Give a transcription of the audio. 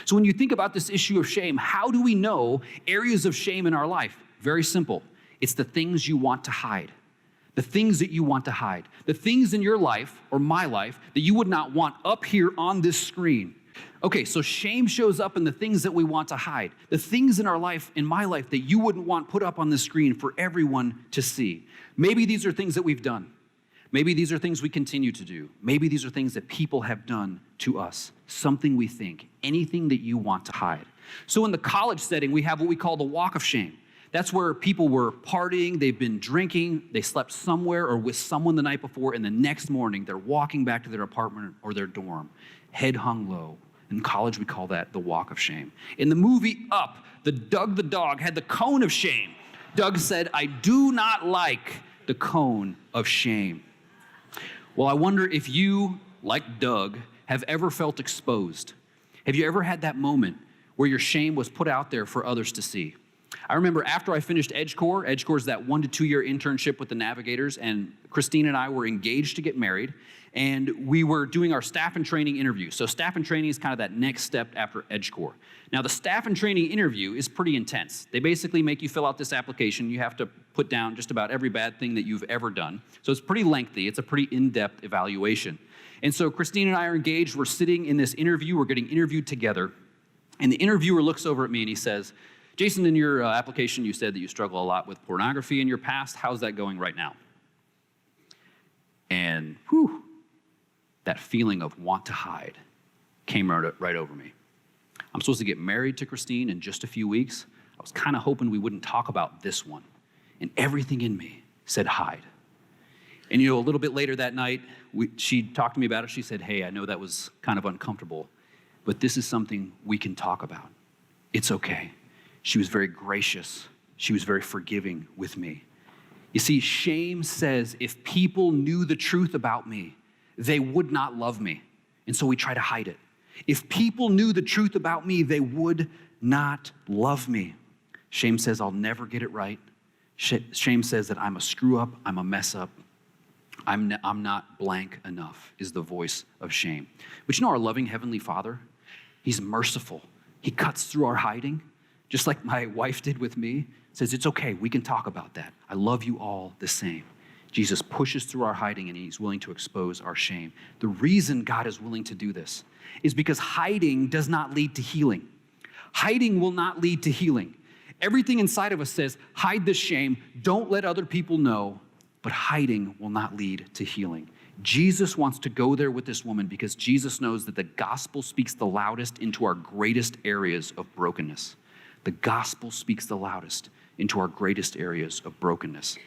So when you think about this issue of shame, how do we know areas of shame in our life? Very simple. It's the things you want to hide. The things that you want to hide. The things in your life or my life that you would not want up here on this screen. Okay, so shame shows up in the things that we want to hide. The things in our life, in my life, that you wouldn't want put up on the screen for everyone to see. Maybe these are things that we've done. Maybe these are things we continue to do. Maybe these are things that people have done to us. Something we think, anything that you want to hide. So in the college setting, we have what we call the walk of shame. That's where people were partying, they've been drinking, they slept somewhere or with someone the night before, and the next morning they're walking back to their apartment or their dorm, head hung low. In college, we call that the walk of shame. In the movie Up, Doug the dog had the cone of shame. Doug said, "I do not like the cone of shame." Well, I wonder if you, like Doug, have ever felt exposed. Have you ever had that moment where your shame was put out there for others to see? I remember after I finished EdgeCore is that 1 to 2 year internship with the Navigators, and Christine and I were engaged to get married, and we were doing our staff and training interview. So staff and training is kind of that next step after EdgeCore. Now the staff and training interview is pretty intense. They basically make you fill out this application. You have to put down just about every bad thing that you've ever done. So it's pretty lengthy. It's a pretty in-depth evaluation. And so Christine and I are engaged. We're sitting in this interview. We're getting interviewed together. And the interviewer looks over at me and he says, "Jason, in your application, you said that you struggle a lot with pornography in your past. How's that going right now?" And that feeling of want to hide came right over me. I'm supposed to get married to Christine in just a few weeks. I was kind of hoping we wouldn't talk about this one. And everything in me said hide. And a little bit later that night, she talked to me about it. She said, "Hey, I know that was kind of uncomfortable, but this is something we can talk about. It's okay." She was very gracious. She was very forgiving with me. You see, shame says if people knew the truth about me, they would not love me. And so we try to hide it. If people knew the truth about me, they would not love me. Shame says I'll never get it right. Shame says that I'm a screw up, I'm a mess up. I'm not blank enough is the voice of shame. But our loving Heavenly Father, He's merciful. He cuts through our hiding. Just like my wife did with me, says, "It's okay, we can talk about that. I love you all the same." Jesus pushes through our hiding and He's willing to expose our shame. The reason God is willing to do this is because hiding does not lead to healing. Hiding will not lead to healing. Everything inside of us says, hide this shame, don't let other people know, but hiding will not lead to healing. Jesus wants to go there with this woman because Jesus knows that the gospel speaks the loudest into our greatest areas of brokenness. The gospel speaks the loudest into our greatest areas of brokenness.